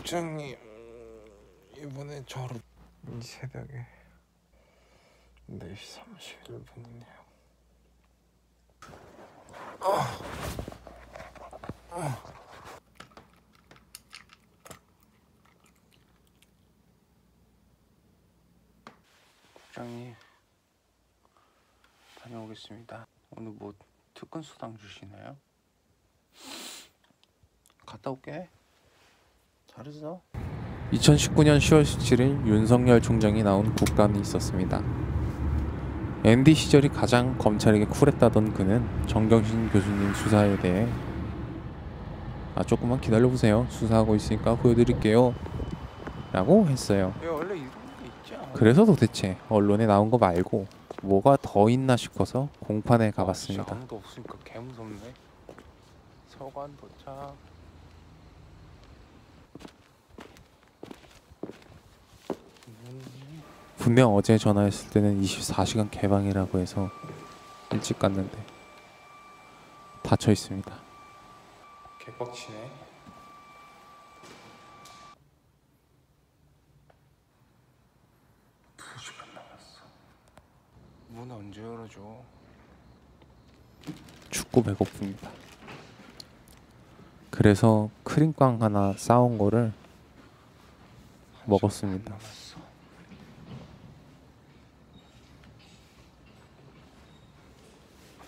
국장님, 이번에 저로 이 새벽에 4시 31분이네요. 국장님, 다녀오겠습니다. 오늘 뭐 특근 수당 주시나요? 갔다 올게. 잘했어. 2019년 10월 17일 윤석열 총장이 나온 국감이 있었습니다. MD 시절이 가장 검찰에게 쿨했다던 그는 정경심 교수님 수사에 대해 조금만 기다려보세요. 수사하고 있으니까 보여드릴게요 라고 했어요. 원래 이런 게 있지 않아? 그래서 도대체 언론에 나온 거 말고 뭐가 더 있나 싶어서 공판에 가봤습니다. 아무도 없으니까 개무섭네. 서관 도착. 분명 어제 전화했을 때는 24시간 개방이라고 해서 일찍 갔는데 닫혀 있습니다. 개빡치네. 두 시간 남았어. 문 언제 열어줘? 춥고 배고픕니다. 그래서 크림빵 하나 싸온 거를 먹었습니다.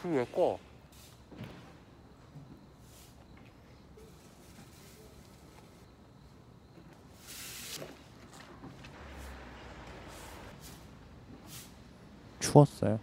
왜 꺼? 추웠어요.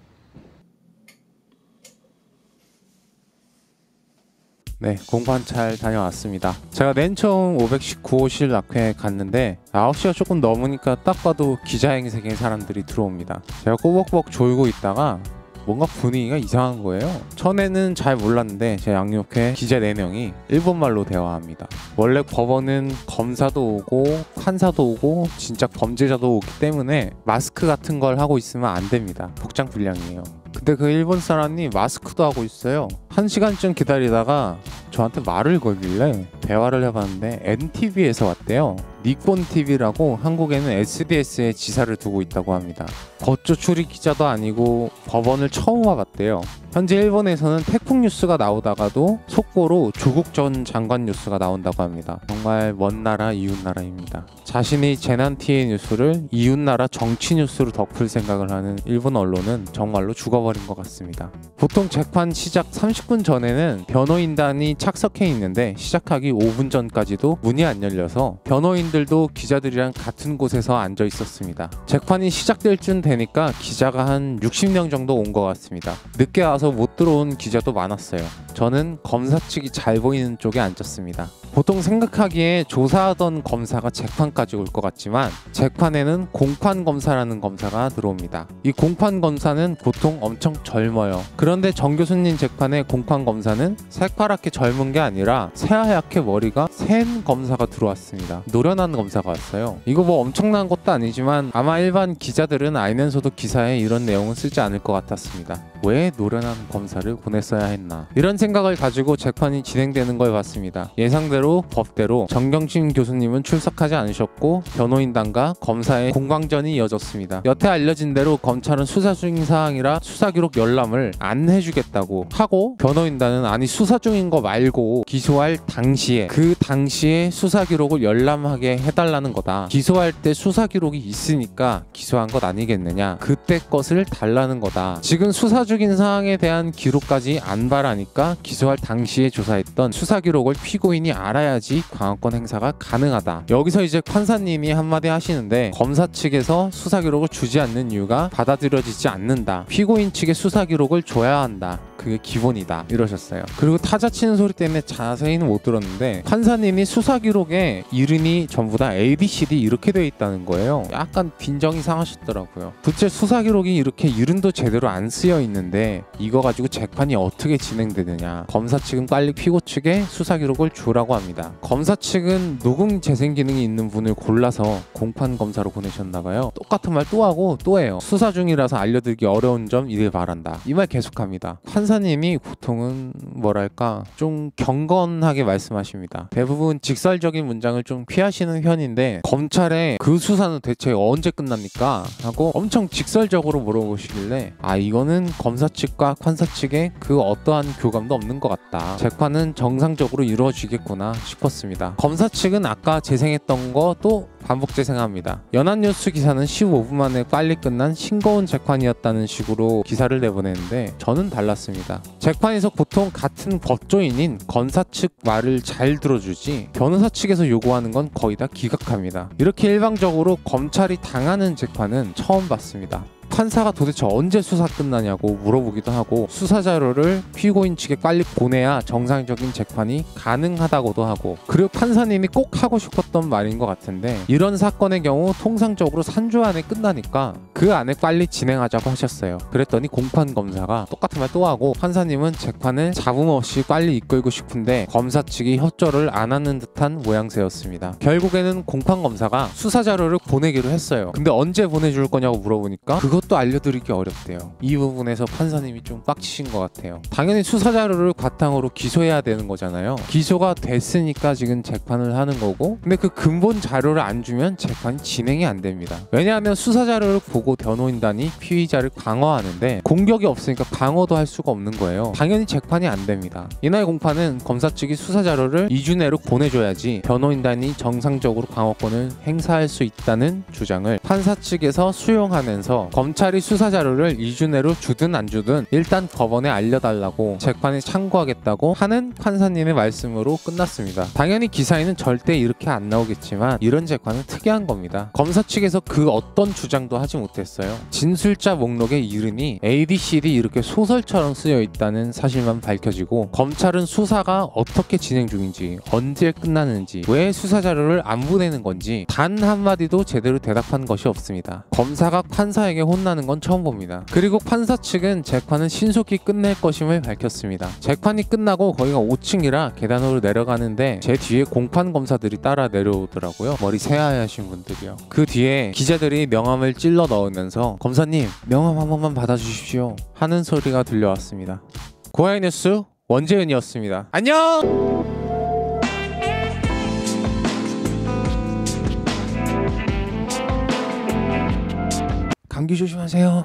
네, 공판 잘 다녀왔습니다. 제가 맨 처음 519호실 낙회에 갔는데 9시가 조금 넘으니까 딱 봐도 기자행색의 사람들이 들어옵니다. 제가 꼬박꼬박 졸고 있다가 뭔가 분위기가 이상한 거예요. 전에는 잘 몰랐는데 제 양육회 기자 4명이 일본말로 대화합니다. 원래 법원은 검사도 오고 판사도 오고 진짜 범죄자도 오기 때문에 마스크 같은 걸 하고 있으면 안 됩니다. 복장 불량이에요. 근데 그 일본 사람이 마스크도 하고 있어요. 1시간쯤 기다리다가 저한테 말을 걸길래 대화를 해봤는데 NTV에서 왔대요. 니콘 TV라고 한국에는 SBS에 지사를 두고 있다고 합니다. 거주 출입 기자도 아니고 법원을 처음 와봤대요. 현재 일본에서는 태풍 뉴스가 나오다가도 속보로 조국 전 장관 뉴스가 나온다고 합니다. 정말 먼 나라 이웃 나라입니다. 자신이 재난 피해 뉴스를 이웃 나라 정치 뉴스로 덮을 생각을 하는 일본 언론은 정말로 죽어버린 것 같습니다. 보통 재판 시작 30분 전에는 변호인단이 착석해 있는데 시작하기 5분 전까지도 문이 안 열려서 변호인들도 기자들이랑 같은 곳에서 앉아 있었습니다. 재판이 시작될 쯤 되니까 기자가 한 60명 정도 온 것 같습니다. 늦게 와서 못 들어온 기자도 많았어요. 저는 검사 측이 잘 보이는 쪽에 앉았습니다. 보통 생각하기에 조사하던 검사가 재판까지 올 것 같지만 재판에는 공판 검사라는 검사가 들어옵니다. 이 공판 검사는 보통 엄청 젊어요. 그런데 정 교수님 재판의 공판 검사는 새파랗게 젊은 게 아니라 새하얗게 머리가 센 검사가 들어왔습니다. 노련한 검사가 왔어요. 이거 뭐 엄청난 것도 아니지만 아마 일반 기자들은 알면서도 기사에 이런 내용은 쓰지 않을 것 같았습니다. 왜 노련한 검사를 보냈어야 했나, 이런 생각을 가지고 재판이 진행되는 걸 봤습니다. 예상대로 법대로 정경심 교수님은 출석하지 않으셨고 변호인단과 검사의 공방전이 이어졌습니다. 여태 알려진 대로 검찰은 수사 중인 사항이라 수사 기록 열람을 안 해주겠다고 하고, 변호인단은 아니 수사 중인 거 말고 기소할 당시에 그 당시에 수사 기록을 열람하게 해달라는 거다. 기소할 때 수사 기록이 있으니까 기소한 것 아니겠느냐, 그때 것을 달라는 거다. 지금 수사 중인 사항에 대한 기록까지 안 바라니까 기소할 당시에 조사했던 수사 기록을 피고인이 알아야지 광화권 행사가 가능하다. 여기서 이제 판사님이 한마디 하시는데, 검사 측에서 수사 기록을 주지 않는 이유가 받아들여지지 않는다. 피고인 측의 수사 기록을 줘야 한다. 그게 기본이다. 이러셨어요. 그리고 타자 치는 소리 때문에 자세히는 못 들었는데 판사님이 수사 기록에 이름이 전부 다 ABCD 이렇게 되어 있다는 거예요. 약간 빈정이 상하셨더라고요. 도대체 수사 기록이 이렇게 이름도 제대로 안 쓰여 있는데 이거 가지고 재판이 어떻게 진행되느냐. 검사 측은 빨리 피고 측에 수사 기록을 주라고 합니다. 검사 측은 녹음 재생 기능이 있는 분을 골라서 공판 검사로 보내셨나봐요. 똑같은 말 또 하고 또 해요. 수사 중이라서 알려드리기 어려운 점 이를 바란다. 이 말 계속합니다. 판사 판사님이 보통은 뭐랄까 좀 경건하게 말씀하십니다. 대부분 직설적인 문장을 좀 피하시는 편인데 검찰의 그 수사는 대체 언제 끝납니까? 하고 엄청 직설적으로 물어보시길래 이거는 검사 측과 판사 측에 그 어떠한 교감도 없는 것 같다. 재판은 정상적으로 이루어지겠구나 싶었습니다. 검사 측은 아까 재생했던 거 또 반복 재생합니다. 연합뉴스 기사는 15분 만에 빨리 끝난 싱거운 재판이었다는 식으로 기사를 내보내는데 저는 달랐습니다. 재판에서 보통 같은 법조인인 검사 측 말을 잘 들어주지 변호사 측에서 요구하는 건 거의 다 기각합니다. 이렇게 일방적으로 검찰이 당하는 재판은 처음 봤습니다. 판사가 도대체 언제 수사 끝나냐고 물어보기도 하고 수사 자료를 피고인 측에 빨리 보내야 정상적인 재판이 가능하다고도 하고, 그리고 판사님이 꼭 하고 싶었던 말인 것 같은데 이런 사건의 경우 통상적으로 3주 안에 끝나니까 그 안에 빨리 진행하자고 하셨어요. 그랬더니 공판 검사가 똑같은 말 또 하고 판사님은 재판을 잡음 없이 빨리 이끌고 싶은데 검사 측이 협조를 안 하는 듯한 모양새였습니다. 결국에는 공판 검사가 수사 자료를 보내기로 했어요. 근데 언제 보내줄 거냐고 물어보니까 그것도 알려드리기 어렵대요. 이 부분에서 판사님이 좀 빡치신 것 같아요. 당연히 수사 자료를 바탕으로 기소해야 되는 거잖아요. 기소가 됐으니까 지금 재판을 하는 거고, 근데 그 근본 자료를 안 주면 재판이 진행이 안 됩니다. 왜냐하면 수사 자료를 보고 변호인단이 피의자를 강화하는데 공격이 없으니까 강화도 할 수가 없는 거예요. 당연히 재판이 안 됩니다. 이날 공판은 검사 측이 수사 자료를 2주 내로 보내줘야지 변호인단이 정상적으로 강화권을 행사할 수 있다는 주장을 판사 측에서 수용하면서 검찰이 수사 자료를 2주 내로 주든 안 주든 일단 법원에 알려달라고 재판에 참고하겠다고 하는 판사님의 말씀으로 끝났습니다. 당연히 기사에는 절대 이렇게 안 나오겠지만 이런 재판은 특이한 겁니다. 검사 측에서 그 어떤 주장도 하지 못했어요. 진술자 목록의 이름이 ABCD 이렇게 소설처럼 쓰여 있다는 사실만 밝혀지고, 검찰은 수사가 어떻게 진행 중인지, 언제 끝나는지, 왜 수사 자료를 안 보내는 건지 단 한마디도 제대로 대답한 것이 없습니다. 검사가 판사에게 혼나는 건 처음 봅니다. 그리고 판사 측은 재판은 신속히 끝낼 것임을 밝혔습니다. 재판이 끝나고 거기가 5층이라 계단으로 내려가는데 제 뒤에 공판 검사들이 따라 내려오더라고요. 머리 새하얗신 분들이요. 그 뒤에 기자들이 명함을 찔러 넣으면서 검사님 명함 한 번만 받아주십시오 하는 소리가 들려왔습니다. 고아이 뉴스 원재윤이었습니다. 안녕! 감기 조심하세요.